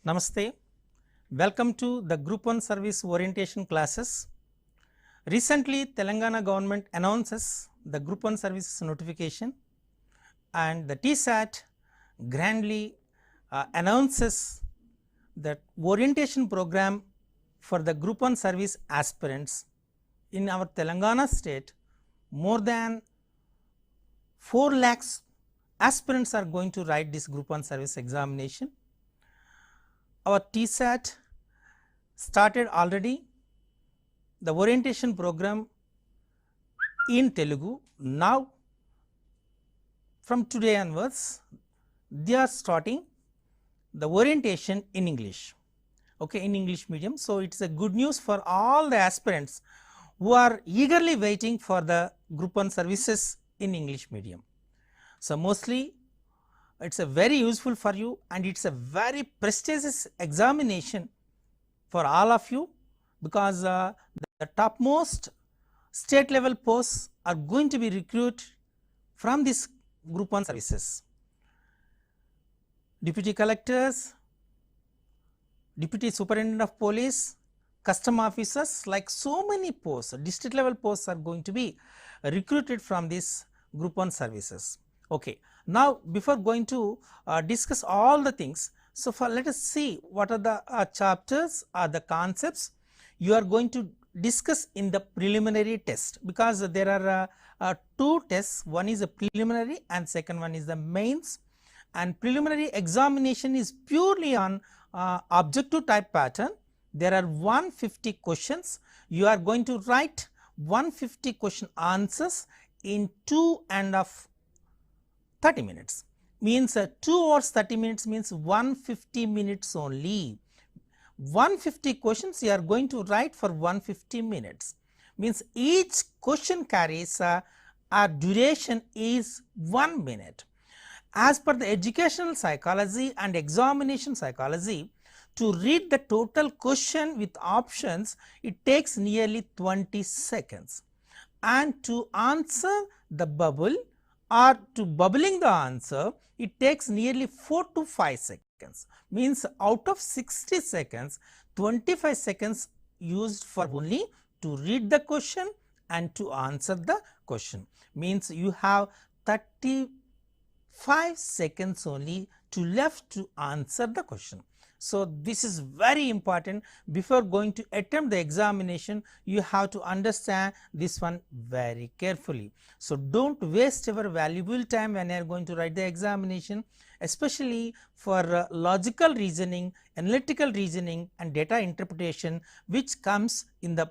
Namaste. Welcome to the Group 1 service orientation classes. Recently, Telangana government announces the Group 1 services notification, and the TSAT grandly announces that orientation program for the Group 1 service aspirants in our Telangana state. More than 4 lakhs aspirants are going to write this Group 1 service examination. Our TSAT started already the orientation program in Telugu. Now, from today onwards, they are starting the orientation in English, okay, in English medium. So, it is a good news for all the aspirants who are eagerly waiting for the Group 1 services in English medium. So, mostly it is a very useful for you, and it is a very prestigious examination for all of you, because the topmost state level posts are going to be recruited from this Group 1 services. Deputy collectors, deputy superintendent of police, custom officers, like so many posts, district level posts are going to be recruited from this Group 1 services. Okay. Now, before going to discuss all the things, so let us see what are the chapters or the concepts you are going to discuss in the preliminary test, because there are 2 tests, one is a preliminary and second one is the mains, and preliminary examination is purely on objective type pattern. There are 150 questions, you are going to write 150 question answers in 2.5–30 minutes, means 2 hours 30 minutes means 150 minutes only. 150 questions you are going to write for 150 minutes, means each question carries a duration is 1 minute. As per the educational psychology and examination psychology, to read the total question with options, it takes nearly 20 seconds, and to answer the bubble or to bubbling the answer, it takes nearly 4 to 5 seconds, means out of 60 seconds, 25 seconds used for only to read the question and to answer the question, means you have 35 seconds only to left to answer the question. So, this is very important. Before going to attempt the examination, you have to understand this one very carefully. So, do not waste your valuable time when you are going to write the examination, especially for logical reasoning, analytical reasoning and data interpretation, which comes in the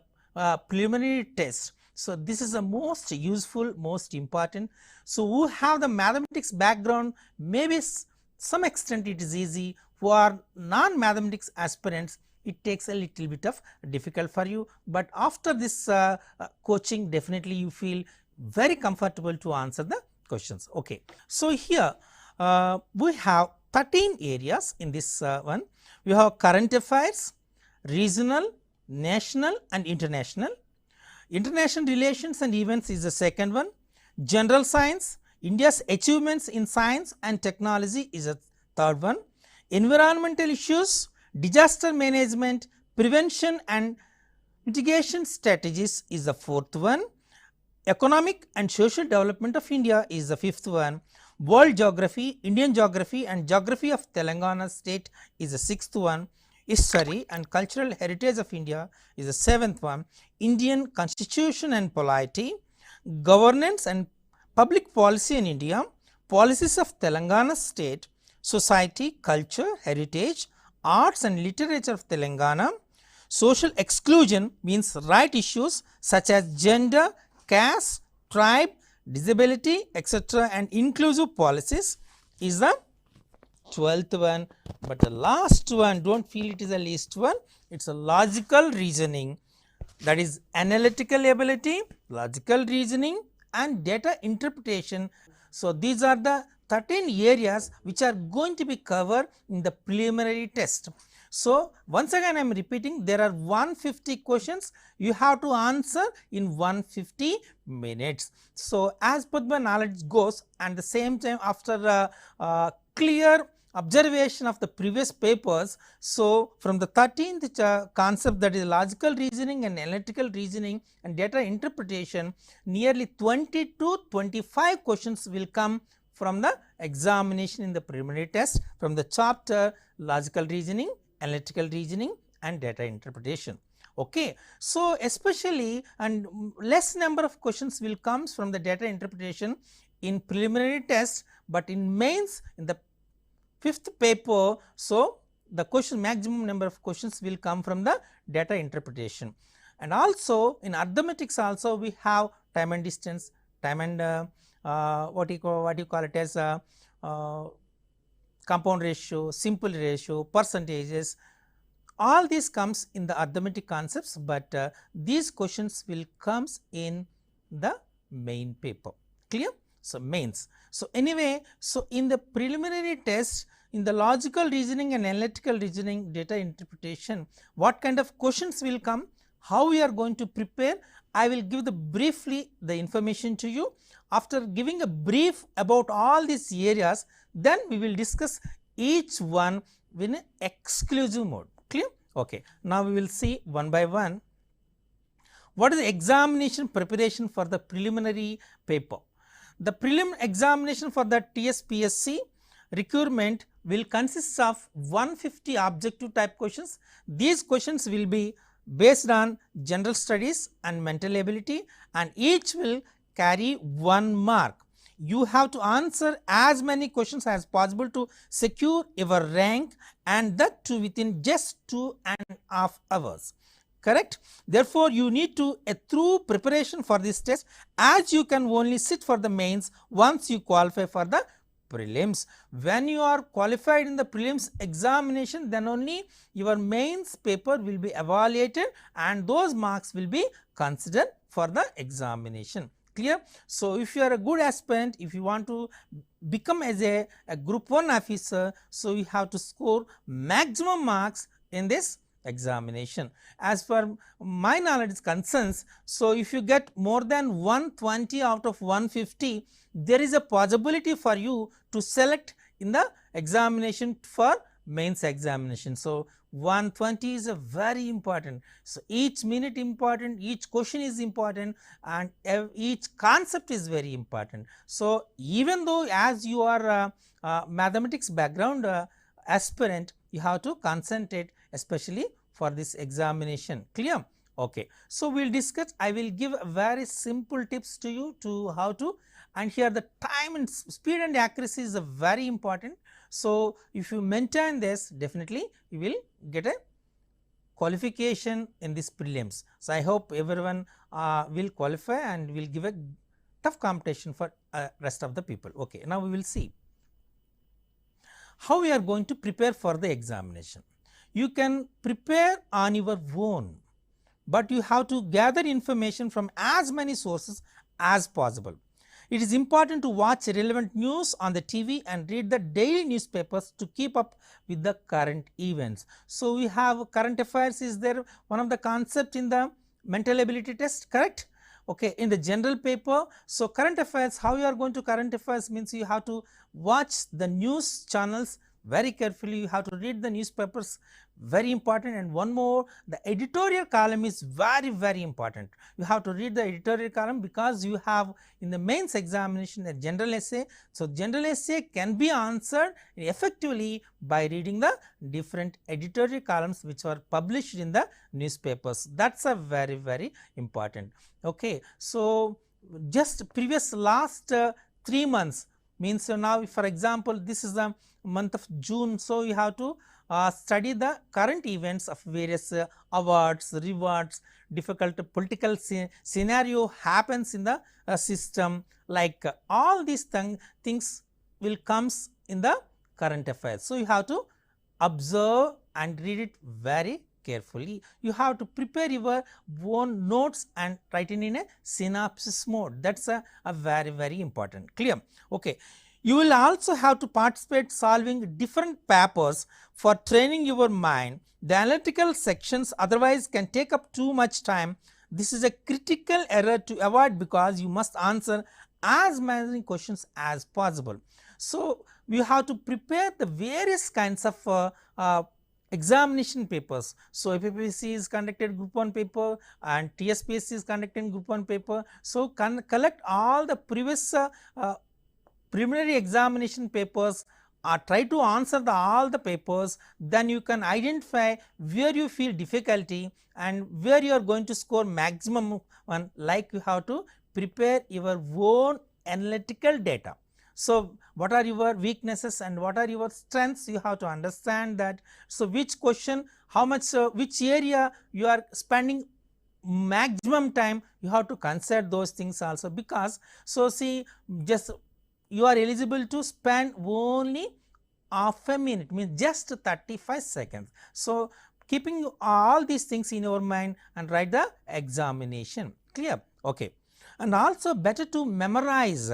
preliminary test. So, this is the most useful, most important. So, who have the mathematics background, maybe some extent it is easy. Who are non-mathematics aspirants, it takes a little bit of difficult for you, but after this coaching, definitely you feel very comfortable to answer the questions. Okay. So, here we have 13 areas in this one. We have current affairs, regional, national and international. International relations and events is the second one. General science, India's achievements in science and technology is the third one. Environmental issues, disaster management, prevention and mitigation strategies is the fourth one. Economic and social development of India is the fifth one. World geography, Indian geography and geography of Telangana state is the sixth one. History and cultural heritage of India is the seventh one. Indian constitution and polity, governance and public policy in India, policies of Telangana state, society, culture, heritage, arts and literature of Telangana. Social exclusion means right issues such as gender, caste, tribe, disability, etc. and inclusive policies is the 12th one. But the last one, do not feel it is the least one, it is a logical reasoning, that is analytical ability, logical reasoning and data interpretation. So, these are the 13 areas which are going to be covered in the preliminary test. So, once again I am repeating, there are 150 questions you have to answer in 150 minutes. So, as per my knowledge goes, and the same time after clear observation of the previous papers. So, from the 13th concept, that is logical reasoning and analytical reasoning and data interpretation, nearly 20 to 25 questions will come from the examination in the preliminary test from the chapter logical reasoning, analytical reasoning and data interpretation. Okay. So, especially and less number of questions will comes from the data interpretation in preliminary test, but in mains in the 5th paper. So, the question maximum number of questions will come from the data interpretation, and also in arithmetics also we have time and distance, time and what you call it as compound ratio, simple ratio, percentages, all these comes in the arithmetic concepts, but these questions will comes in the main paper. Clear? So, mains. So, anyway, so in the preliminary test, in the logical reasoning and analytical reasoning data interpretation, what kind of questions will come, how we are going to prepare, I will give the briefly the information to you. After giving a brief about all these areas, then we will discuss each one in an exclusive mode. Clear? Okay. Now, we will see one by one. What is the examination preparation for the preliminary paper? The prelim examination for the TSPSC requirement will consist of 150 objective type questions. These questions will be based on general studies and mental ability, and each will carry 1 mark. You have to answer as many questions as possible to secure your rank, and that too within just 2.5 hours. Correct? Therefore, you need to a thorough preparation for this test, as you can only sit for the mains once you qualify for the prelims. When you are qualified in the prelims examination, then only your mains paper will be evaluated and those marks will be considered for the examination. Clear? So, if you are a good aspirant, if you want to become as a group 1 officer, so you have to score maximum marks in this examination. As per my knowledge is concerns, so if you get more than 120 out of 150, there is a possibility for you to select in the examination for mains examination. So, 120 is a very important. So, each minute important, each question is important, and each concept is very important. So, even though as you are mathematics background aspirant, you have to concentrate especially for this examination. Clear? Okay. So, we will discuss, I will give very simple tips to you to how to, and here the time and speed and accuracy is very important. So, if you maintain this, definitely you will get a qualification in this prelims. So, I hope everyone will qualify and will give a tough competition for rest of the people. Okay. Now, we will see how we are going to prepare for the examination. You can prepare on your own, but you have to gather information from as many sources as possible. It is important to watch relevant news on the TV and read the daily newspapers to keep up with the current events. So, we have current affairs is there one of the concept in the mental ability test, correct? Okay, in the general paper. So, current affairs, how you are going to current affairs means you have to watch the news channels very carefully, you have to read the newspapers, very important. And one more, the editorial column is very important. You have to read the editorial column because you have in the mains examination a general essay. So, general essay can be answered effectively by reading the different editorial columns which are published in the newspapers. That is a very important. Okay. So, just previous last 3 months means, so now for example, this is the month of June. So, you have to study the current events of various awards, rewards, difficult political scenario happens in the system, like all these things will comes in the current affairs. So, you have to observe and read it very carefully. You have to prepare your own notes and write it in a synopsis mode. That is a very important. Clear? Okay. You will also have to participate solving different papers for training your mind. The analytical sections otherwise can take up too much time. This is a critical error to avoid because you must answer as many questions as possible. So, you have to prepare the various kinds of examination papers. So, APPC is conducted group 1 paper and TSPSC is conducting group 1 paper. So, collect all the previous preliminary examination papers, try to answer all the papers, then you can identify where you feel difficulty and where you are going to score maximum one, like you have to prepare your own analytical data. So, what are your weaknesses and what are your strengths, you have to understand that. So, which question, how much, which area you are spending maximum time, you have to consider those things also, because so see, just you are eligible to spend only half a minute, means just 35 seconds. So, keeping all these things in your mind and write the examination, clear. Okay. And also better to memorize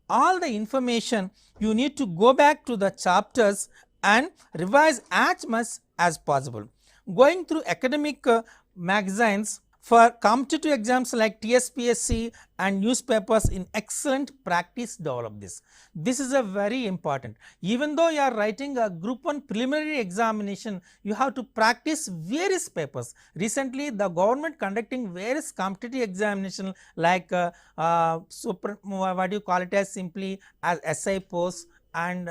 all the information, you need to go back to the chapters and revise as much as possible. Going through academic magazines for competitive exams like TSPSC and newspapers in excellent practice develop this. This is a very important. Even though you are writing a group 1 preliminary examination, you have to practice various papers. Recently, the government conducting various competitive examination like what do you call it as simply as SI post and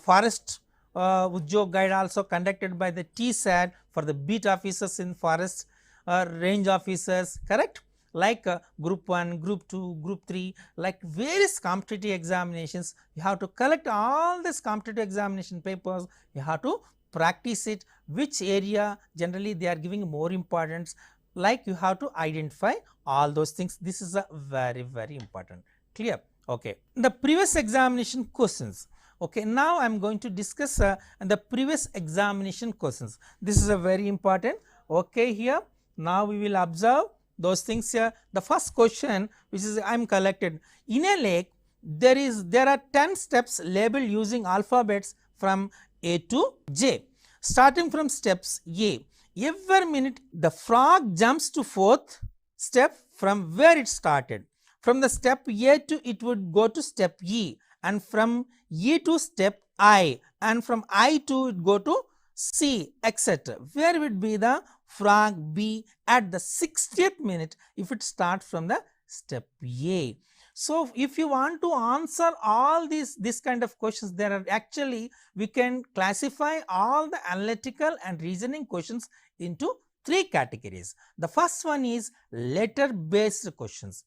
forest Ujjog guide also conducted by the TSAT for the beat officers in forest, range officers, correct, like group 1, group 2, group 3, like various competitive examinations. You have to collect all these competitive examination papers, you have to practice it, which area generally they are giving more importance, like you have to identify all those things. This is a very important, clear. Okay. The previous examination questions. Okay, now I am going to discuss the previous examination questions. This is a very important. Okay, here now we will observe those things here. The first question, which is I am collected in a lake, there are 10 steps labeled using alphabets from A to J. Starting from steps A, every minute the frog jumps to 4th step from where it started. From the step A to it would go to step E, and from E to step I, and from I to it go to C, etc. Where would be the frog be at the 60th minute if it starts from the step A? So, if you want to answer all this kind of questions, there are actually we can classify all the analytical and reasoning questions into 3 categories. The first one is letter based questions.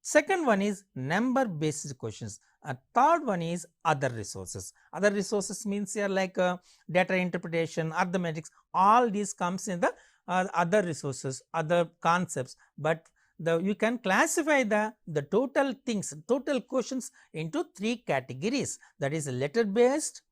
Second one is number based questions. A third one is other resources. Other resources means here like data interpretation, arithmetics, all these comes in the other resources, other concepts, but you can classify the total things, total questions into 3 categories, that is letter based,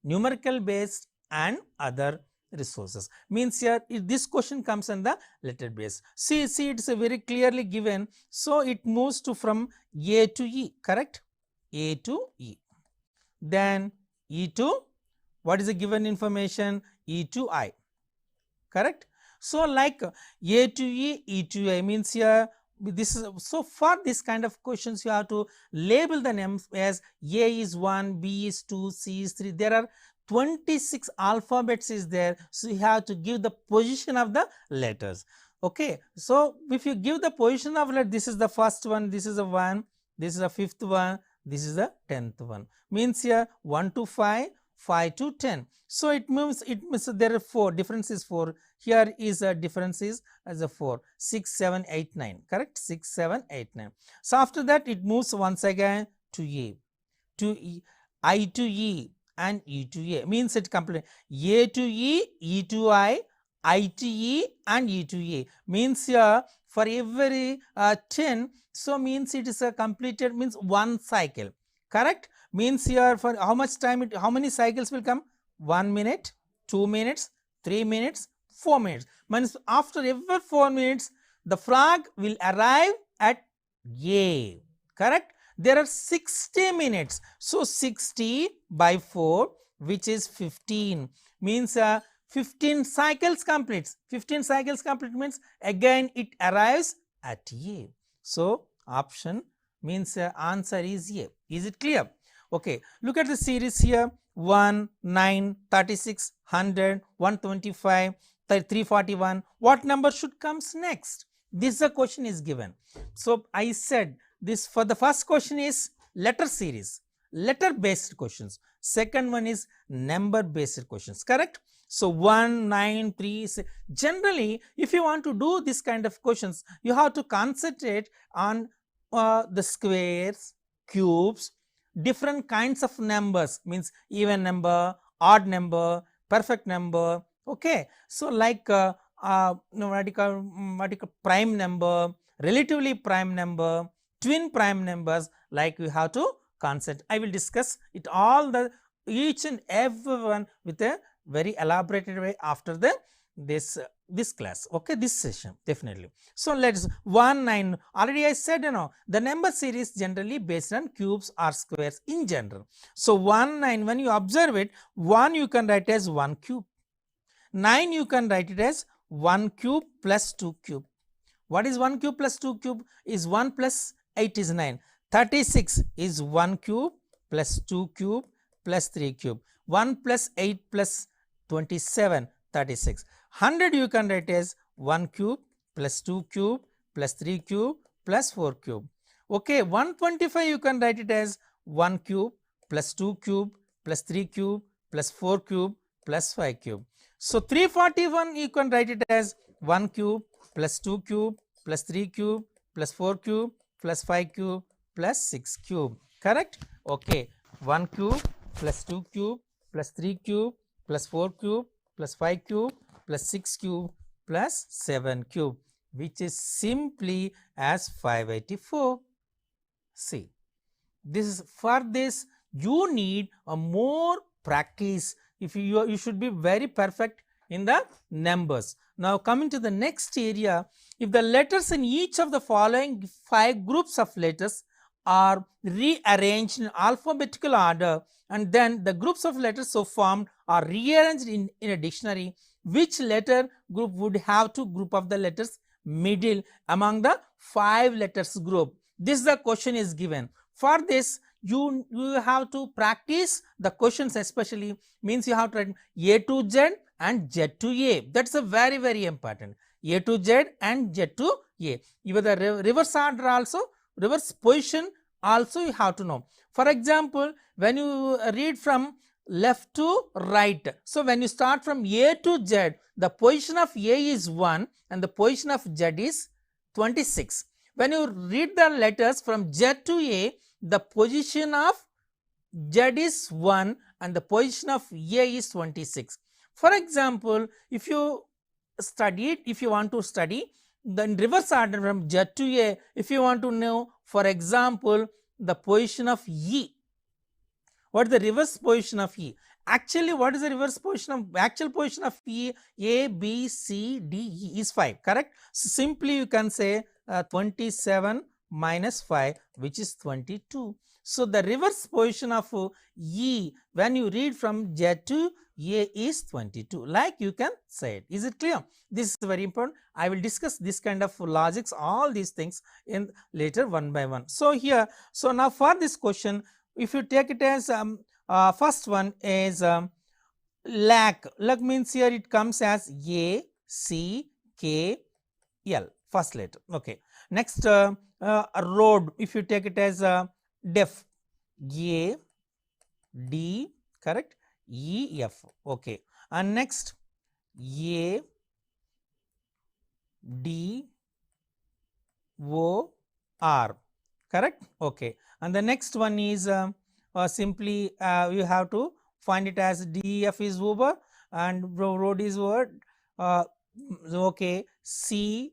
numerical based and other resources. Means here if this question comes in the letter base, see it is very clearly given. So, it moves to from A to E, correct, A to E, then E to what is the given information, E to I, correct. So, like A to E, E to I means here this is, so for this kind of questions you have to label the names as A is 1, B is 2, C is 3. There are 26 alphabets is there. So, you have to give the position of the letters. Okay. So, if you give the position of letter, this is the first one, this is the 1, this is the 5th one, this is the 10th one, means here 1 to 5, 5 to 10. So, it means there are 4, difference is 4, here is a difference is as a 4, 6, 7, 8, 9, correct, 6, 7, 8, 9. So, after that it moves once again to A, to E, I to E and E to A, means it complete A to E, E to I to E and E to A, means here for every 10, so means it is a completed, means one cycle, correct, means here for how much time how many cycles will come, 1 minute, 2 minutes, 3 minutes, 4 minutes, means after every 4 minutes the frog will arrive at A, correct. There are 60 minutes. So, 60 by 4 which is 15, means 15 cycles completes, 15 cycles complete means again it arrives at A. So, option means answer is A. Is it clear? Okay, look at the series here: 1, 9, 36, 100, 125, 341. What number should comes next? This the question is given. So I said this for the first question is letter series, letter based questions. Second one is number based questions, correct? So 1, 9, 3, generally if you want to do this kind of questions, you have to concentrate on the squares, cubes, different kinds of numbers, means even number, odd number, perfect number. Okay, so like what you call prime number, relatively prime number, twin prime numbers, like you have to concept. I will discuss it all, the each and every one with a very elaborated way after the this class. Okay, this session definitely. So let's 1, 9, already I said, the number series generally based on cubes or squares in general. So 1, 9, when you observe it, 1 you can write as 1 cube, 9 you can write it as 1 cube plus 2 cube. What is 1 cube plus 2 cube? Is 1 plus 8 is 9. 36 is 1 cube plus 2 cube plus 3 cube. 1 plus 8 plus 27, 36. 100 you can write as 1 cube plus 2 cube plus 3 cube plus 4 cube. Okay, 125 you can write it as 1 cube plus 2 cube plus 3 cube plus 4 cube plus 5 cube. So 341 you can write it as 1 cube plus 2 cube plus 3 cube plus 4 cube plus 5 cube plus 6 cube, correct? Okay, 1 cube plus 2 cube plus 3 cube plus 4 cube plus 5 cube plus 6 cube plus 7 cube, which is simply as 584. See, this is for this you need a more practice. If you should be very perfect in the numbers. Now coming to the next area, if the letters in each of the following 5 groups of letters are rearranged in alphabetical order, and then the groups of letters so formed are rearranged in a dictionary, which letter group would have to group of the letters middle among the 5 letters group? This the question is given. For this you have to practice the questions, especially means you have to write A to Z and Z to A. That's a very important. A to Z and Z to A. Even the reverse order also, reverse position also you have to know. For example, when you read from left to right, so when you start from A to Z, the position of A is 1 and the position of Z is 26. When you read the letters from Z to A, the position of Z is 1 and the position of A is 26. For example, if you want to study the reverse order from Z to A, if you want to know, for example, the position of E, what is the reverse position of E? Actually, what is the reverse position of actual position of E? A, B, C, D, E is 5, correct? So simply you can say 27 minus 5, which is 22. So the reverse position of E when you read from Z to A is 22, like you can say it. Is it clear? This is very important. I will discuss this kind of logics, all these things in later one by one. So here, so now for this question, if you take it as first one is lakh. Lakh means here it comes as A, C, K, L, first letter. Okay. Next road, if you take it as def, A, D, correct, E, F. Okay. And next A, D, O, R, correct. Okay. And the next one is simply you have to find it as DF is over and road is word. Okay, C,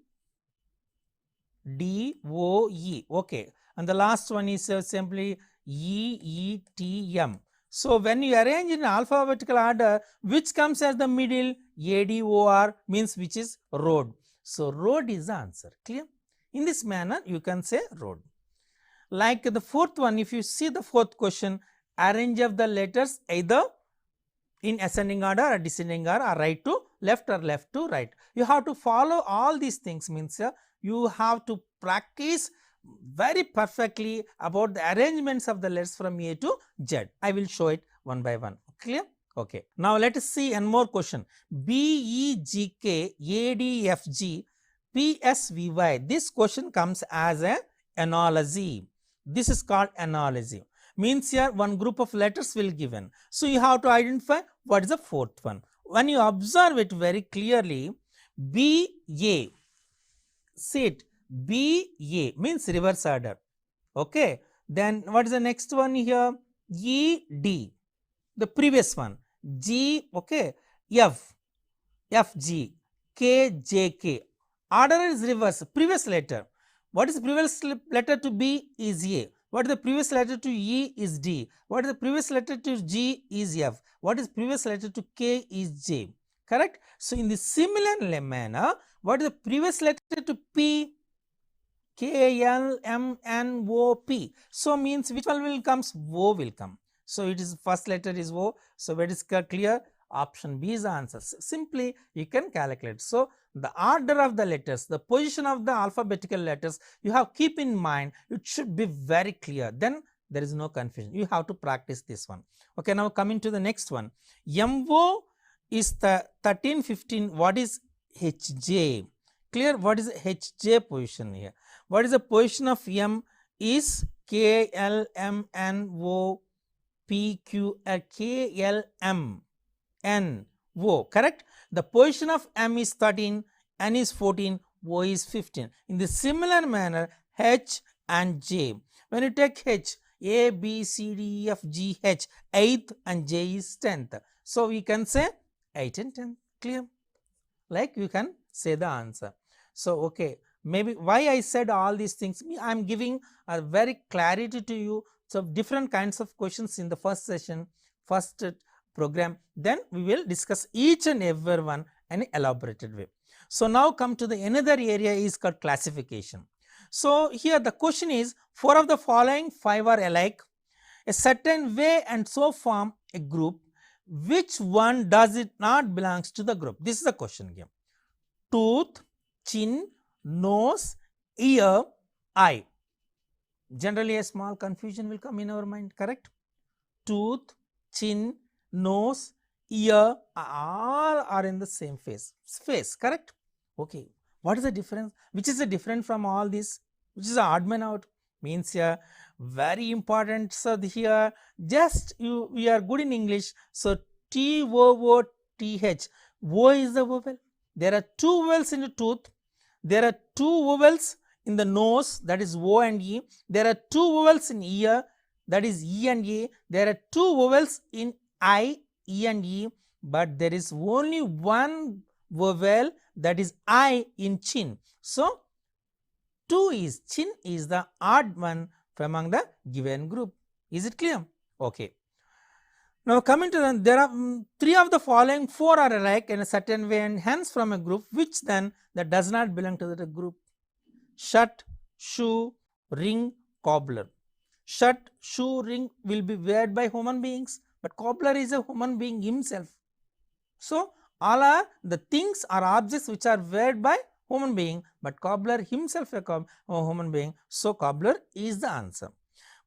D, O, E. Okay. And the last one is simply E, E, T, M. So when you arrange in alphabetical order, which comes as the middle? A, D, O, R means which is road. So road is the answer. Clear? In this manner, you can say road. Like the fourth one, if you see the fourth question, arrange of the letters either in ascending order or descending order, or right to left or left to right. You have to follow all these things, means you have to practice very perfectly about the arrangements of the letters from A to Z. I will show it one by one. Clear? Okay. Now let us see one more question. B, E, G, K, A, D, F, G, P, S, V, Y. This question comes as an analogy. This is called analogy. Means here one group of letters will given. So you have to identify what is the fourth one. When you observe it very clearly, B, A, see it, B, A means reverse order. Okay. Then what is the next one here? E, D, the previous one. G, okay, F, F, G, K, J, K. Order is reverse, previous letter. What is the previous letter to B is A. What is the previous letter to E is D. What is the previous letter to G is F. What is previous letter to K is J. Correct? So, in the similar manner, what is the previous letter to P? K, L, M, N, O, P. So, means which one will come? O will come. So, it is first letter is O. So, where is clear? Option B is the answer. Simply you can calculate. So, the order of the letters, the position of the alphabetical letters, you have keep in mind, it should be very clear. Then there is no confusion. You have to practice this one. Okay, now coming to the next one. MO is the 13, 15. What is HJ? Clear? What is HJ position here? What is the position of M is K, L, M, N, O, P, Q, K, L, M, N, O. Correct? The position of M is 13, N is 14, O is 15. In the similar manner, H and J. When you take H, A, B, C, D, E, F, G, H, 8th and J is 10th. So, we can say 8 and 10. Clear? Like you can say the answer. So, okay. Maybe why I said all these things, I am giving a very clarity to you. So, different kinds of questions in the first session, first program, then we will discuss each and every one in an elaborated way. So, now come to the another area is called classification. So, here the question is 4 of the following 5 are alike, a certain way and so form a group. Which one does it not belongs to the group? This is the question here. Tooth, chin, nose, ear, eye. Generally a small confusion will come in our mind, correct? Tooth, chin, nose, ear, all are in the same face, correct? Okay. What is the difference? Which is the different from all this? Which is the odd man out? Means here very important. So, here just we are good in English. So, T, O, O, T, H. O is the vowel. There are 2 vowels in the tooth. There are 2 vowels in the nose, that is O and E. There are 2 vowels in ear, that is E and A. There are 2 vowels in I, E and E, but there is only one vowel, that is I in chin. So, 2 is chin is the odd one from among the given group. Is it clear? Okay. Now, coming to them, there are 3 of the following 4 are alike in a certain way and hence from a group, which then that does not belong to the group. Shirt, shoe, ring, cobbler. Shirt, shoe, ring will be worn by human beings, but cobbler is a human being himself. So, all are the things or objects which are worn by human being, but cobbler himself a human being. So, cobbler is the answer.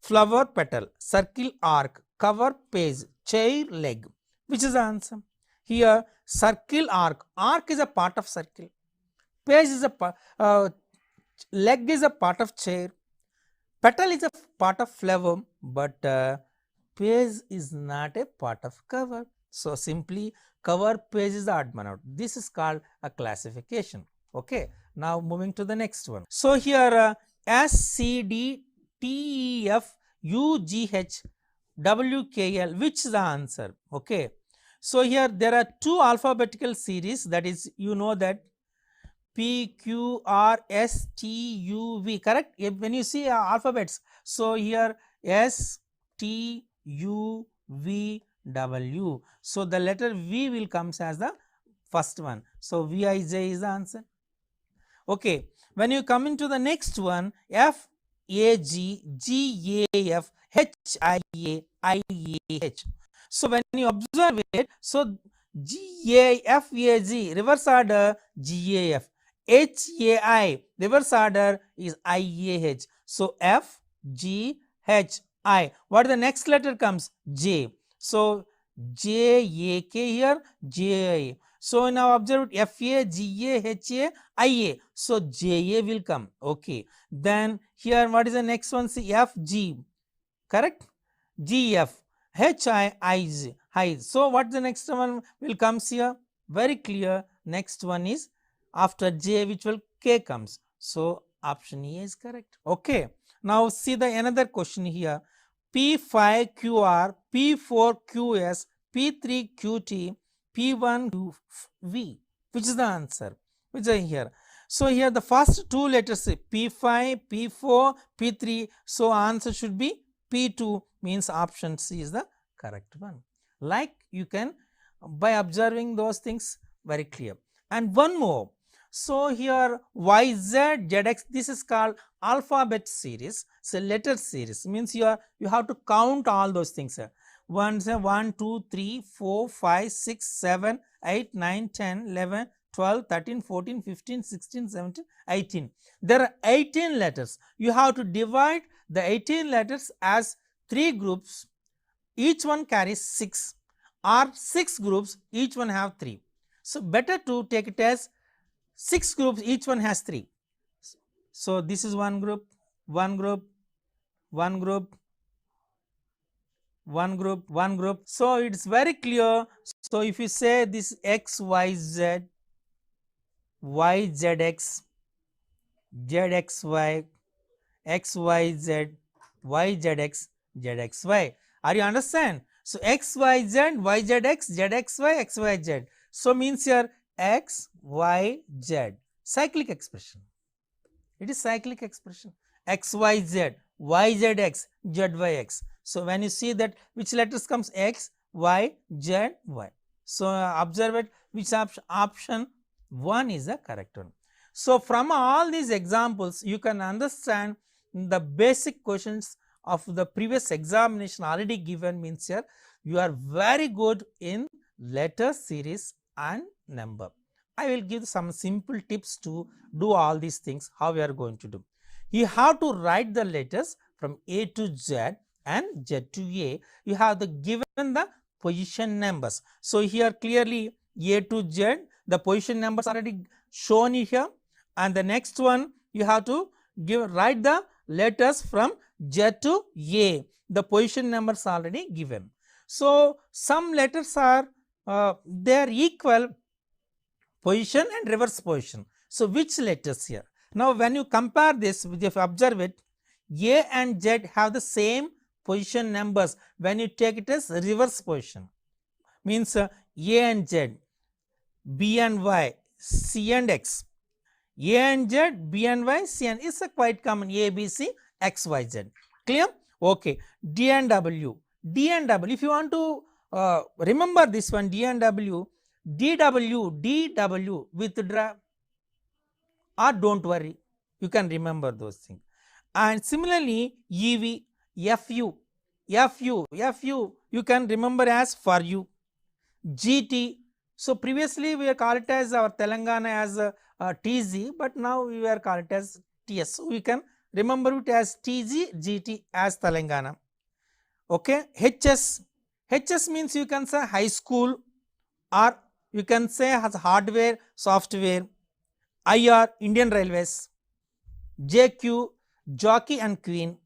Flower, petal, circle, arc, cover, page, chair, leg. Which is the answer? Here, circle, arc. Arc is a part of circle. Page is a leg is a part of chair. Petal is a part of flower, but page is not a part of cover. So, simply cover, page is the odd man out. This is called a classification. Okay. Now, moving to the next one. So, here S, C, D, T, E, F, U, G, H, W, K, L, which is the answer? Okay. So, here there are 2 alphabetical series, that is you know that P, Q, R, S, T, U, V, correct? When you see alphabets, so here S, T, U, V, W. So, the letter V will comes as the first one. So, V, I, J is the answer. Okay. When you come into the next one, F, A, G, G, A, F, H, I, A, I, A, H. So, when you observe it, so G, A, F, A, G, reverse order G, A, F. H, A, I, reverse order is I, A, H. So F, G, H, I. What the next letter comes? J. So J, A, K here, J, I. So now observe F, A, G, A, H, A, I, A. So J, A will come. Okay. Then here what is the next one? See F, G. Correct? G, F, H, I, Z, I. So what the next one will comes here? Very clear. Next one is after J, which will K comes. So option E is correct. Okay. Now see the another question here. P5 QR, P4 QS, P3 QT, P1 QV. Which is the answer? Which is here? So here the first two letters P5, P4, P3. So answer should be P2, means option C is the correct one. Like you can by observing those things very clear. And one more. So here YZ, ZX, this is called alphabet series. So letter series means you have to count all those things. 1, 2, 3, 4, 5, 6, 7, 8, 9, 10, 11, 12, 13, 14, 15, 16, 17, 18. There are 18 letters. You have to divide the 18 letters as 3 groups. Each one carries 6 or 6 groups, each one have 3. So better to take it as 6 groups, each one has 3. So this is one group, one group, one group, one group, one group. So it's very clear. So if you say this X, Y, Z, Y, Z, X, Z, X, Y, X, Y, Z, Y, Z, X, Z, X, Y. Are you understand? So X, Y, Z, Y, Z, X, Z, X, Y, X, Y, Z. So means here X, Y, Z. Cyclic expression. It is cyclic expression. X, Y, Z, Y, Z, X, Z, Y, X. So when you see that which letters comes X, Y, Z, Y. So observe it, which option 1 is the correct one. So from all these examples, you can understand the basic questions of the previous examination already given, means here you are very good in letter series and number. I will give some simple tips to do all these things, how we are going to do. You have to write the letters from A to Z and Z to A. You have the given the position numbers. So here clearly A to Z, the position numbers already shown here, and the next one you have to write the letters from Z to A. The position numbers already given. So some letters are they are equal position and reverse position. So which letters here? Now when you compare this, if you observe it, A and Z have the same position numbers when you take it as reverse position. Means A and Z, B and Y, C and X. A and Z, B and Y, C and is a quite common A, B, C, X, Y, Z. Clear? Okay. D and W. D and W. If you want to remember this one, D and W, DW, DW, withdraw or don't worry, you can remember those things. And similarly, EV, FU, FU, FU, you can remember as for you. GT, so previously we call it as our Telangana as TZ, but now we are called it as TS. So we can remember it as TG, GT as Telangana. Okay, HS, HS means you can say high school, or you can say has hardware, software. IR, Indian Railways. JQ, Jockey and Queen.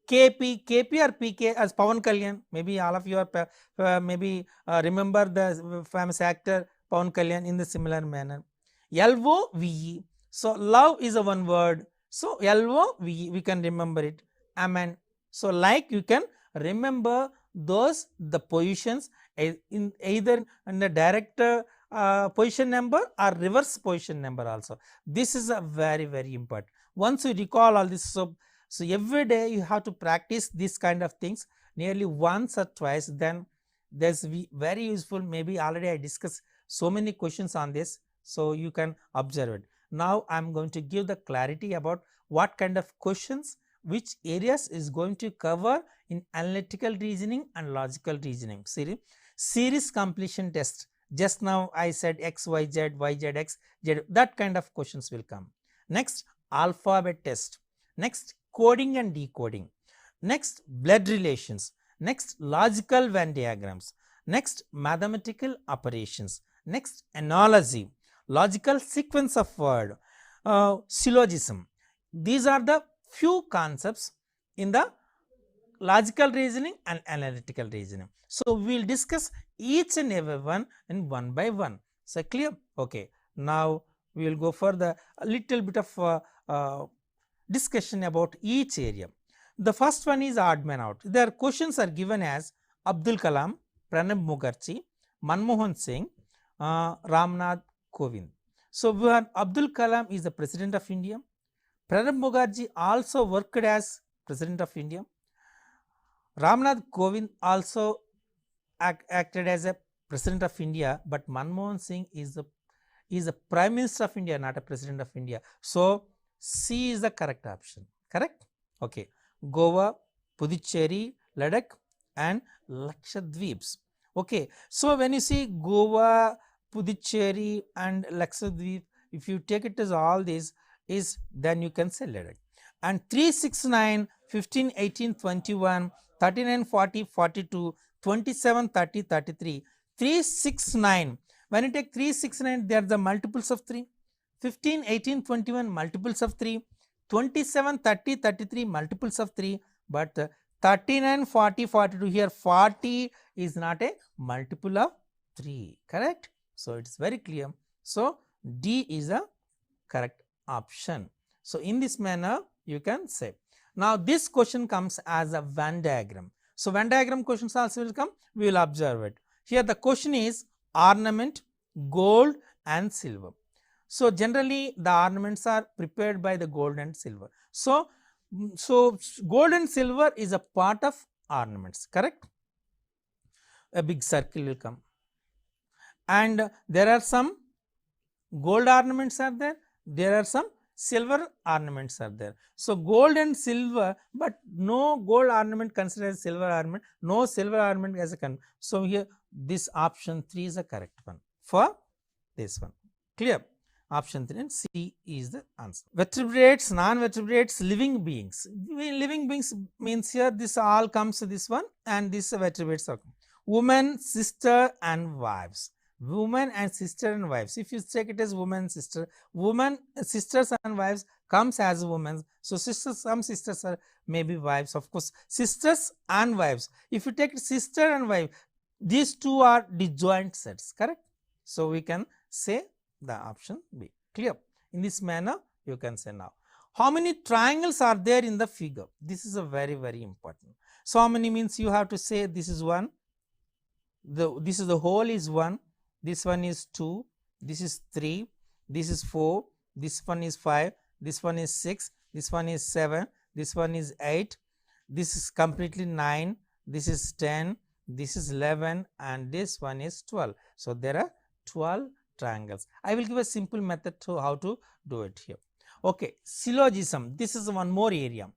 KP, KP or PK as Pawan Kalyan. Maybe all of you are remember the famous actor Pawan Kalyan in the similar manner. LOVE. So love is a one word. So LOVE, we can remember it. Amen. So like you can remember those the positions in either in the direct position number or reverse position number also. This is a very, very important. Once you recall all this, so every day you have to practice this kind of things nearly once or twice, then there's very useful. Maybe already I discussed so many questions on this, so you can observe it. Now I'm going to give the clarity about what kind of questions, which areas is going to cover in analytical reasoning and logical reasoning series completion test. Just now I said X, Y, Z, Y, Z, X, Z, that kind of questions will come. Next, alphabet test. Next, coding and decoding, next blood relations, next logical Venn diagrams, next mathematical operations, next analogy, logical sequence of word, syllogism. These are the few concepts in the logical reasoning and analytical reasoning. So, we will discuss each and every one in one by one. So, clear? Okay. Now, we will go for the a little bit of discussion about each area. The first one is odd man out. Their questions are given as Abdul Kalam, Pranab Mukherjee, Manmohan Singh, Ramnath Kovind. So, we have Abdul Kalam is the President of India. Pranab Mukherjee also worked as President of India. Ramnath Kovind also acted as a President of India, but Manmohan Singh is the Prime Minister of India, not a President of India. So, C is the correct option. Correct? Okay. Goa, Puducherry, Ladakh and Lakshadweeps. Okay. So, when you see Goa, Puducherry and Lakshadweep, if you take it as all these is, then you can say Ladakh. And 369, 15, 18, 21, 39, 40, 42, 27, 30, 33, 369. When you take 369, they are the multiples of 3. 15, 18, 21 multiples of 3. 27, 30, 33 multiples of 3. But 39, 40, 42, here 40 is not a multiple of 3. Correct? So, it is very clear. So, D is the correct option. So, in this manner, you can say. Now, this question comes as a Venn diagram. So, Venn diagram questions also will come, we will observe it. Here the question is ornament, gold and silver. So, generally the ornaments are prepared by the gold and silver. So, gold and silver is a part of ornaments, correct? A big circle will come. And there are some gold ornaments are there, there are some silver ornaments are there. So, gold and silver, but no gold ornament considered as silver ornament, no silver ornament as a So, here this option 3 is the correct one for this one. Clear? Option 3 and C is the answer. Vertebrates, non-vertebrates, living beings. Living beings means here this all comes to this one and this vertebrates are woman, sister and wives. Woman and sister and wives. If you take it as woman, sister, woman, sisters and wives comes as women. So, sisters, some sisters are maybe wives, of course, sisters and wives. If you take sister and wife, these two are disjoint sets, correct? So, we can say the option B. Clear? In this manner, you can say now. How many triangles are there in the figure? This is a very, very important. So, how many means you have to say this is 1, this is the whole is 1, this one is 2, this is 3, this is 4, this one is 5, this one is 6, this one is 7, this one is 8, this is completely 9, this is 10, this is 11 and this one is 12. So, there are 12 triangles. I will give a simple method to how to do it here. Okay, syllogism, this is one more area.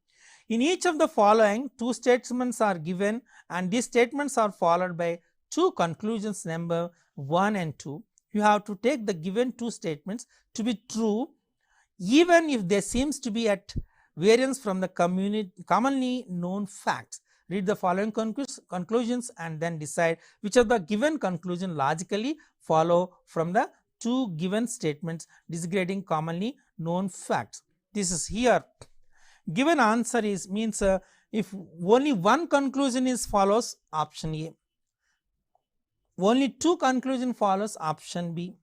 In each of the following, two statements are given and these statements are followed by two conclusions number 1 and 2. You have to take the given two statements to be true even if there seems to be at variance from the commonly known facts. Read the following conclusions and then decide which of the given conclusion logically follow from the two given statements disregarding commonly known facts. This is here. Given answer is means if only one conclusion is follows, option A. Only two conclusion follows, option B.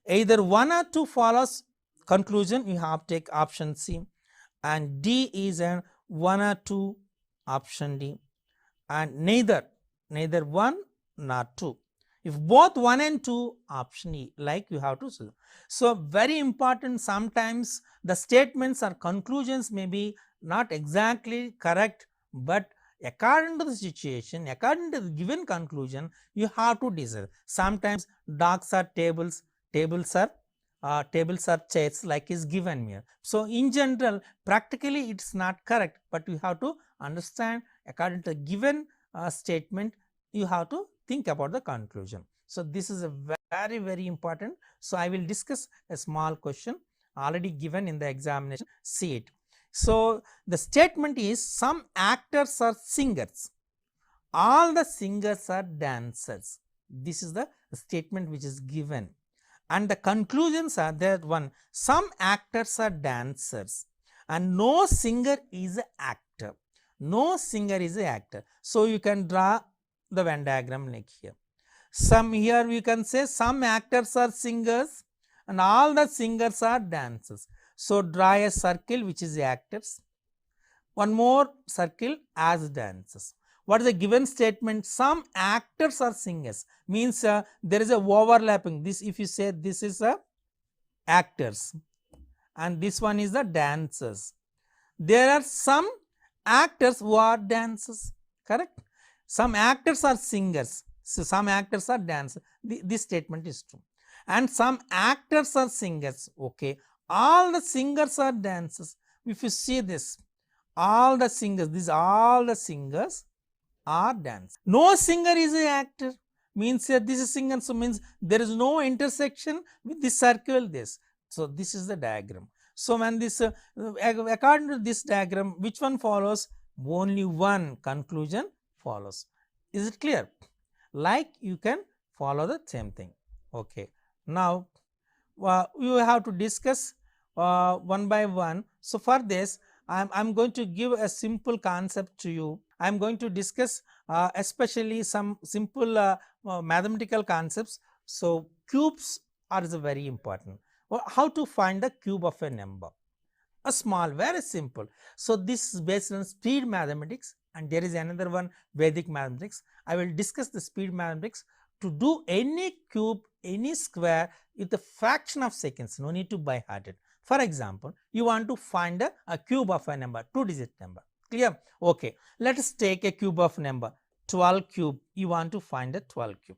Either one or two follows conclusion, you have to take option C. And D is an 1 or 2, option D. And neither one nor 2. If both 1 and 2, option E, like you have to see. So, very important, sometimes the statements or conclusions may be not exactly correct, but according to the situation, according to the given conclusion, you have to decide. Sometimes dogs are tables, tables are chairs, like is given here. So, in general, practically it is not correct, but you have to understand according to the given statement, you have to think about the conclusion. So, this is a very, very important. So, I will discuss a small question already given in the examination. See it. So the statement is some actors are singers, all the singers are dancers. This is the statement which is given, and the conclusions are that one, some actors are dancers and no singer is an actor. No singer is an actor. So you can draw the Venn diagram like here. Some here we can say some actors are singers and all the singers are dancers. So draw a circle which is actors, one more circle as dancers. What is the given statement? Some actors are singers, means there is a overlapping. This, if you say this is a actors and this one is the dancers, there are some actors who are dancers, correct? Some actors are singers, so some actors are dancers. This statement is true. And some actors are singers, okay, all the singers are dancers. If you see this, all the singers, these all the singers are dancers. No singer is an actor, means here this is singer, so means there is no intersection with this circle, this. So this is the diagram. So when this according to this diagram, which one follows? Only one conclusion follows. Is it clear? Like you can follow the same thing. Okay. Now we have to discuss one by one. So for this, I'm going to give a simple concept to you. I'm going to discuss especially some simple mathematical concepts. So cubes are very important. Well, how to find the cube of a number? A small, very simple. So this is based on speed mathematics, and there is another one, Vedic mathematics. I will discuss the speed mathematics. To do any cube, any square with a fraction of seconds, no need to by heart it. For example, you want to find a cube of a number, 2-digit number. Clear? Okay. Let us take a cube of number 12 cube. You want to find a 12 cube.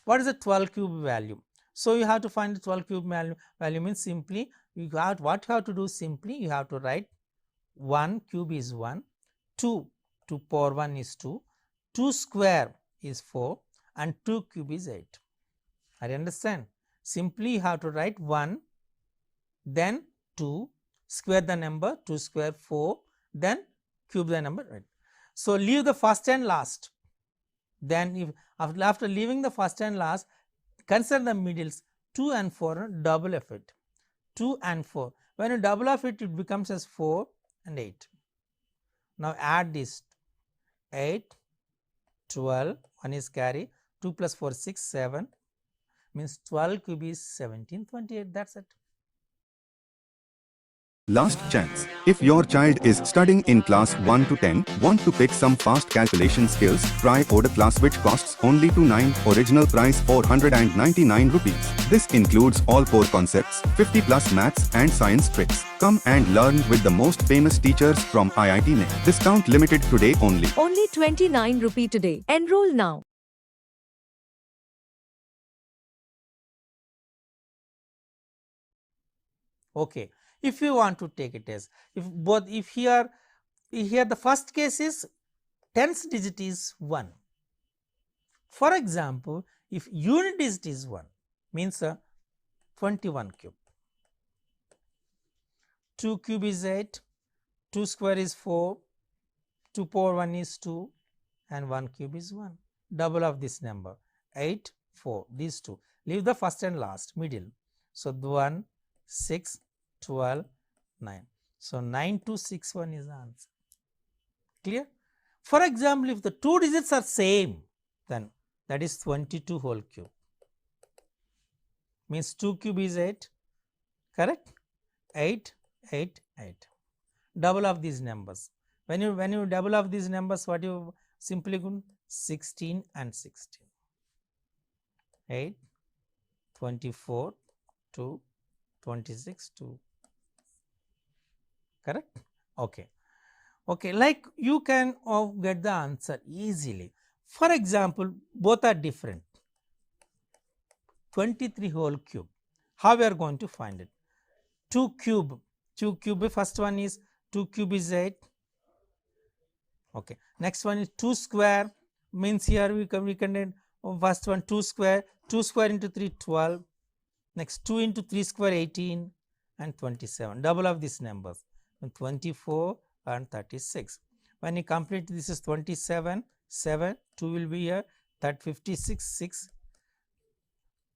What is the 12 cube value? So you have to find the 12 cube value means simply you have, what you have to do, simply you have to write 1 cube is 1, 2 power 1 is 2, 2 square is 4 and 2 cube is 8. I understand. Simply you have to write 1, then 2, square the number, 2 square 4, then cube the number, right. So leave the first and last. Then if after leaving the first and last, consider the middles, 2 and 4, double of it, 2 and 4. When you double of it, it becomes as 4 and 8. Now add this, 8, 12, 1 is carry, 2 plus 4, 6, 7, means 12 cube is 17, 28, that's it. Last chance. If your child is studying in class 1 to 10, want to pick some fast calculation skills, try Order class which costs only 29, original price 499 rupees. This includes all core concepts, 50 plus maths and science tricks. Come and learn with the most famous teachers from IIT NET. Discount limited today only. Only 29 rupee today. Enroll now. Okay. If you want to take it as, if here the first case is tens digit is 1. For example, if unit digit is 1, means 21 cube, 2 cube is 8, 2 square is 4, 2 power 1 is 2 and 1 cube is 1. Double of this number, 8, 4, these two. Leave the first and last, middle. So 1, 6, 12, 9. So 9261 is the answer. Clear? For example, if the two digits are same, then that is 22 whole cube. Means 2 cube is 8, correct? 8, 8, 8. Double of these numbers. When you double of these numbers, what you simply go 16 and 16. 8, 24, 2, 26, 2. Correct? Okay. Okay, like you can get the answer easily. For example, both are different. 23 whole cube. How we are going to find it? 2 cube. 2 cube, first one is 2 cube is 8. Okay. Next one is 2 square, means here we can first one 2 square. 2 square into 3, 12. Next 2 into 3 square, 18 and 27. Double of these numbers. 24 and 36. When you complete this is 27, 7, 2 will be here, that 56, 6.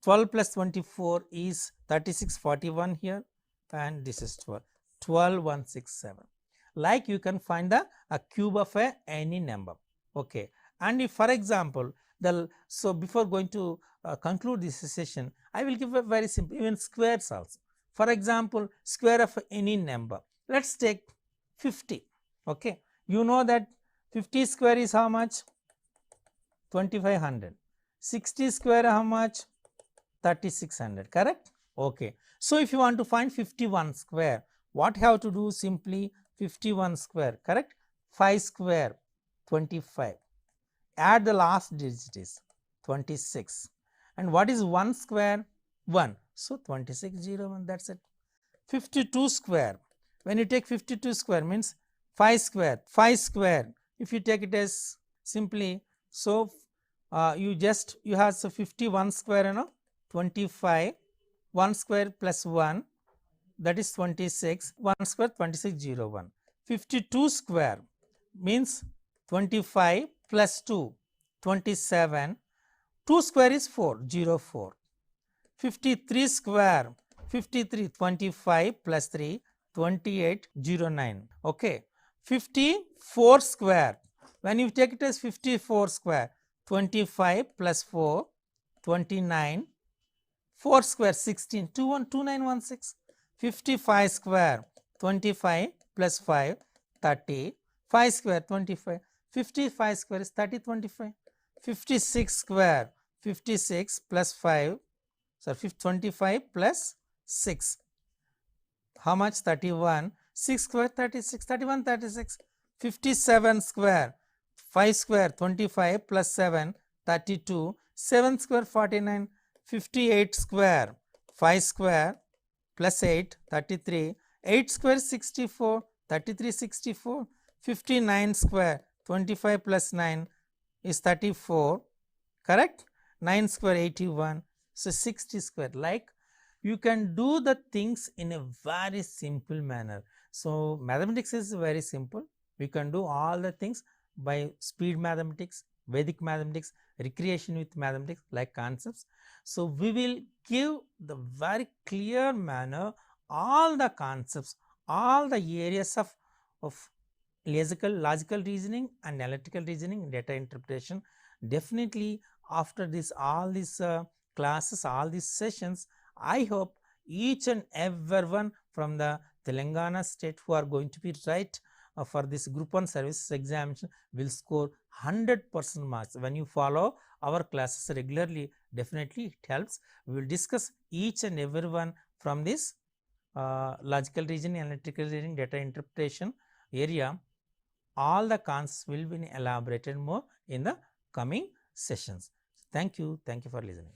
12 plus 24 is 36, 41 here, and this is 12, 12, 1, 6, 7. Like you can find the cube of any number. Okay, and if for example, so before going to conclude this session, I will give a very simple, even squares also. For example, square of any number. Let's take 50. Okay, you know that 50 square is how much? 2500. 60 square how much? 3600, correct? Okay, so if you want to find 51 square, what you have to do? Simply 51 square, correct? 5 square 25, add the last digit is 26, and what is 1 square? 1, so 2601, that's it. 52 square, when you take 52 square means 5 square, 5 square, if you take it as simply, so you have so 51 square, 25, 1 square plus 1, that is 26, 1 square 2601. 52 square means 25 plus 2, 27, 2 square is 4, 04. 53 square, 53, 25 plus 3, 28, 09. Okay, 54 square, when you take it as 54 square, 25 plus 4, 29, 4 square 16, 2916. 55 square, 25 plus 5, 30, 5 square 25, 55 square is 30, 25. 56 square, 56 plus 5, so 25 plus 6, how much? 31, 6 square 36, 31, 36. 57 square, 5 square 25 plus 7, 32, 7 square 49. 58 square, 5 square plus 8, 33, 8 square 64, 33, 64. 59 square, 25 plus 9 is 34, correct? 9 square 81, so 60 square. Like you can do the things in a very simple manner. So mathematics is very simple. We can do all the things by speed mathematics, Vedic mathematics, recreation with mathematics, like concepts. So we will give the very clear manner all the concepts, all the areas of logical reasoning and analytical reasoning, data interpretation. Definitely after this, all these classes, all these sessions, I hope each and everyone from the Telangana state who are going to be right for this group 1 services examination will score 100% marks. When you follow our classes regularly, definitely it helps. We will discuss each and every one from this logical reasoning, analytical reasoning, data interpretation area. All the concepts will be elaborated more in the coming sessions. Thank you for listening.